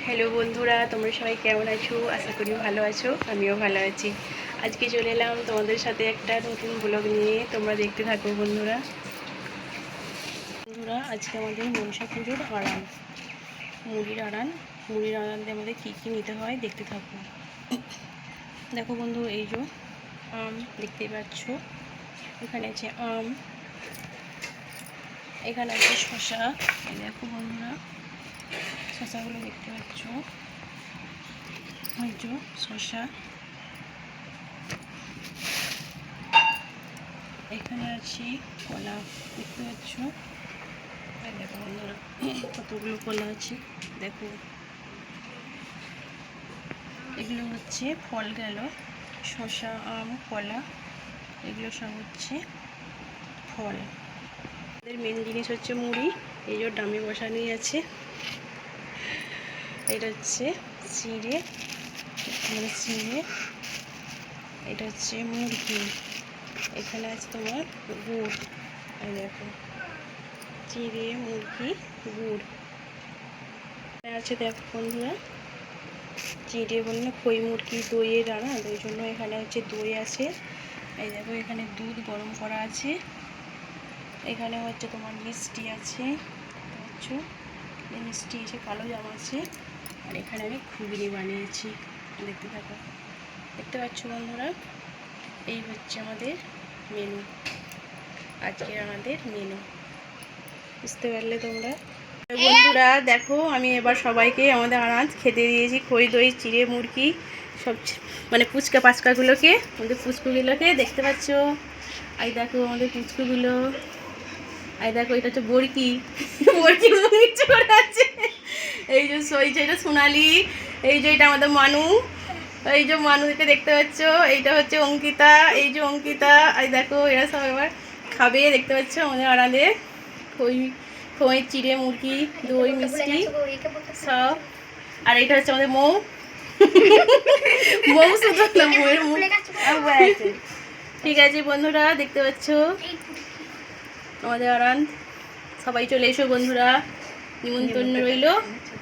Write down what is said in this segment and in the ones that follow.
Hello বন্ধুরা, তোমরা সবাই কেমন আছো? আশা করি ভালো আছো, আমিও ভালো আছি। আজকে চলে এলাম তোমাদের সাথে একটা নতুন ব্লগ নিয়ে, তোমরা দেখতে থাকো বন্ধুরা। আজকে আমাদের মনসা পুজোর আড়ান, মুড়ির আড়ান দিয়ে আমাদের কী কী নিতে হয় দেখতে থাকো। দেখো বন্ধু, এই যে আম দেখতেই পাচ্ছ, এখানে আছে আম, এখানে আছে শসা। এই দেখো বন্ধুরা, শসাগুলো দেখতে পাচ্ছ, ওই যে শসা। এখানে আছে কলা, দেখতে পাচ্ছ। দেখো বন্ধুরা, কতগুলো কলা আছে দেখো। এগুলো হচ্ছে ফল গেল, শসা, আম, কলা, এগুলো সব হচ্ছে ফল। আমাদের মেন জিনিস হচ্ছে মুড়ি। এই যে ডামে বসানোই আছে। এটা হচ্ছে চিড়ে, চিড়ে। এটা হচ্ছে মুরগি। এখানে আছে তোমার গুড়। এই দেখো, চিড়ে, মুরগি, গুড় আছে। দেখো বন্ধুরা, চিড়ে বললে খই মুরগি দইয়ের রান্না, ওই জন্য এখানে হচ্ছে দই আছে। এই দেখো, এখানে দুধ গরম করা আছে। এখানে হচ্ছে তোমার মিষ্টি আছে, বুঝছো, মিষ্টি আছে, কালো জাম আছে। আর এখানে আমি ঘুগনি বানিয়েছি, দেখতে থাকো। দেখতে পাচ্ছ বন্ধুরা, এই হচ্ছে আমাদের মেনু, আজকের আমাদের মেনু। বুঝতে পারলে তোমরা বন্ধুরা? দেখো, আমি এবার সবাইকে আমাদের আনাজ খেতে দিয়েছি, খই দই চিড়ে মুরগি সব, মানে পুচকা পাচকাগুলোকে, আমাদের পুচকুগুলোকে দেখতে পাচ্ছ। এই দেখো আমাদের পুচকুগুলো, এই দেখো, এটা হচ্ছে বরকি, বরকি করে আছে। এই যে এটা সোনালি, এই যে এটা আমাদের মানু, এই যে মানুকে দেখতে পাচ্ছ। এইটা হচ্ছে অঙ্কিতা, এই যে অঙ্কিতা। এই দেখো, এরা সব এবার খাবে, দেখতে পাচ্ছ আমাদের আড়ালে খই, খই চিড়ে মুরগি দই মিষ্টি সব। আর এইটা হচ্ছে আমাদের মৌ, মৌ শুধু না, মৌয়ের মুখ। ঠিক আছে বন্ধুরা, দেখতে পাচ্ছ আমাদের আড়ান। সবাই চলে এসো বন্ধুরা, নিমন্ত্রণ রইল,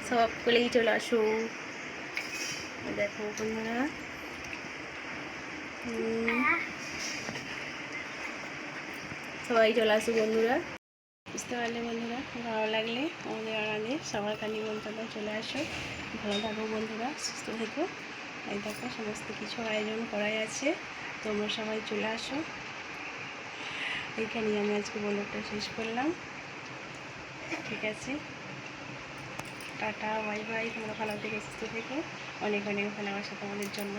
সকলেই চলে আসো। দেখো বন্ধুরা, সবাই চলে আসো বন্ধুরা। বুঝতে পারলে বন্ধুরা? ভালো লাগলে আমাদের আড়ালে সবার নিমন্ত্রণ, চলে আসো। ভালো থাকো বন্ধুরা, সুস্থ থেকো। এই দেখো, সমস্ত কিছু আয়োজন করাই আছে, তোমরা সবাই চলে আসো। এইখানেই আমি আজকে ব্লগটা শেষ করলাম। ঠিক আছে, টাটা, বাই বাই। তোমরা ভালো থেকে সুস্থ থেকো। অনেক অনেক ভালোবাসা তোমাদের জন্য।